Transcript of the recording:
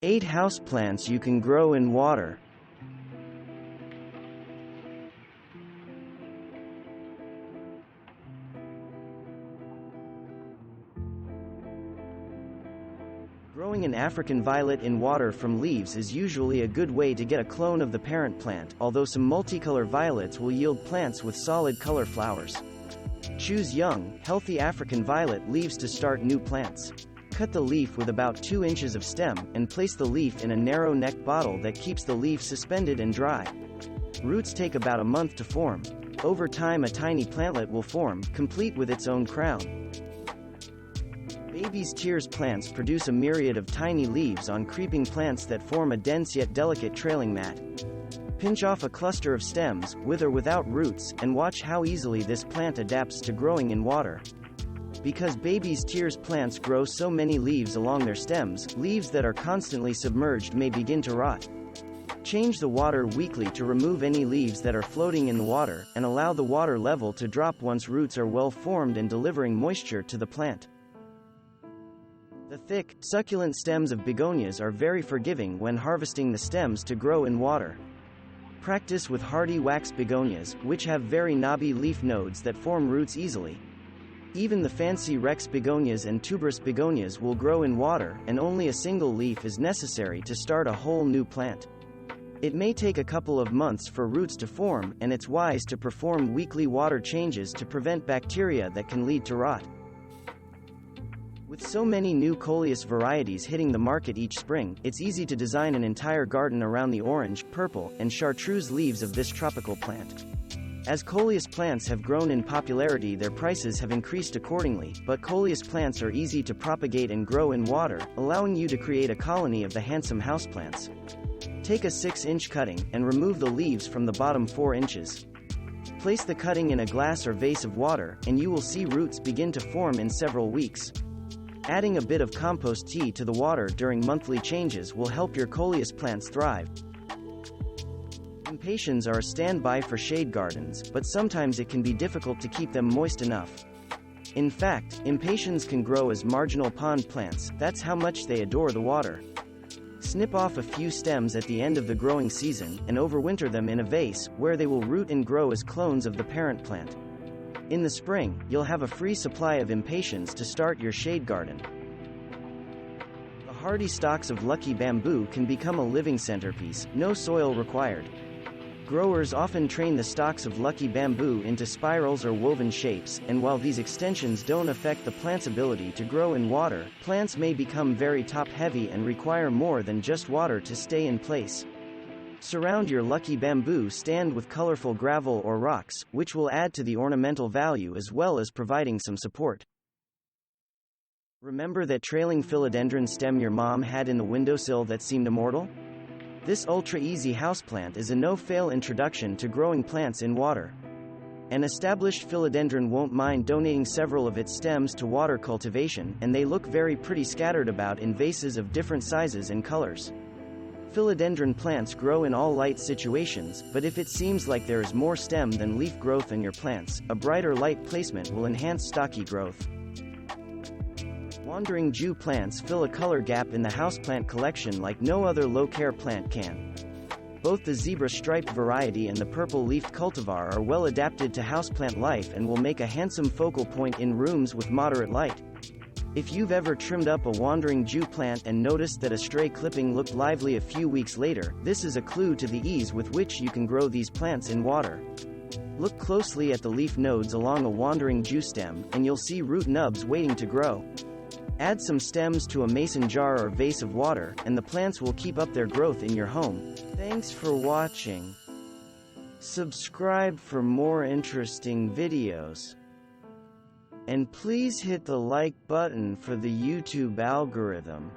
8 houseplants you can grow in water. Growing an African violet in water from leaves is usually a good way to get a clone of the parent plant, although some multicolor violets will yield plants with solid color flowers. Choose young, healthy African violet leaves to start new plants. Cut the leaf with about 2 inches of stem, and place the leaf in a narrow neck bottle that keeps the leaf suspended and dry. Roots take about a month to form. Over time a tiny plantlet will form, complete with its own crown. Baby's tears plants produce a myriad of tiny leaves on creeping plants that form a dense yet delicate trailing mat. Pinch off a cluster of stems, with or without roots, and watch how easily this plant adapts to growing in water. Because baby's tears plants grow so many leaves along their stems, leaves that are constantly submerged may begin to rot. Change the water weekly to remove any leaves that are floating in the water, and allow the water level to drop once roots are well formed and delivering moisture to the plant. The thick, succulent stems of begonias are very forgiving when harvesting the stems to grow in water. Practice with hardy wax begonias, which have very knobby leaf nodes that form roots easily. Even the fancy Rex begonias and tuberous begonias will grow in water, and only a single leaf is necessary to start a whole new plant. It may take a couple of months for roots to form, and it's wise to perform weekly water changes to prevent bacteria that can lead to rot. With so many new Coleus varieties hitting the market each spring, it's easy to design an entire garden around the orange, purple, and chartreuse leaves of this tropical plant. As Coleus plants have grown in popularity, their prices have increased accordingly, but Coleus plants are easy to propagate and grow in water, allowing you to create a colony of the handsome houseplants. Take a 6-inch cutting, and remove the leaves from the bottom 4 inches. Place the cutting in a glass or vase of water, and you will see roots begin to form in several weeks. Adding a bit of compost tea to the water during monthly changes will help your Coleus plants thrive. Impatiens are a standby for shade gardens, but sometimes it can be difficult to keep them moist enough. In fact, impatiens can grow as marginal pond plants, that's how much they adore the water. Snip off a few stems at the end of the growing season, and overwinter them in a vase, where they will root and grow as clones of the parent plant. In the spring, you'll have a free supply of impatiens to start your shade garden. The hardy stalks of lucky bamboo can become a living centerpiece, no soil required. Growers often train the stalks of lucky bamboo into spirals or woven shapes, and while these extensions don't affect the plant's ability to grow in water, plants may become very top-heavy and require more than just water to stay in place. Surround your lucky bamboo stand with colorful gravel or rocks, which will add to the ornamental value as well as providing some support. Remember that trailing philodendron stem your mom had in the windowsill that seemed immortal? This ultra-easy houseplant is a no-fail introduction to growing plants in water. An established philodendron won't mind donating several of its stems to water cultivation, and they look very pretty scattered about in vases of different sizes and colors. Philodendron plants grow in all light situations, but if it seems like there is more stem than leaf growth in your plants, a brighter light placement will enhance stocky growth. Wandering Jew plants fill a color gap in the houseplant collection like no other low-care plant can. Both the zebra-striped variety and the purple-leafed cultivar are well adapted to houseplant life and will make a handsome focal point in rooms with moderate light. If you've ever trimmed up a wandering Jew plant and noticed that a stray clipping looked lively a few weeks later, this is a clue to the ease with which you can grow these plants in water. Look closely at the leaf nodes along a wandering Jew stem, and you'll see root nubs waiting to grow. Add some stems to a mason jar or vase of water, and the plants will keep up their growth in your home. Thanks for watching. Subscribe for more interesting videos. And please hit the like button for the YouTube algorithm.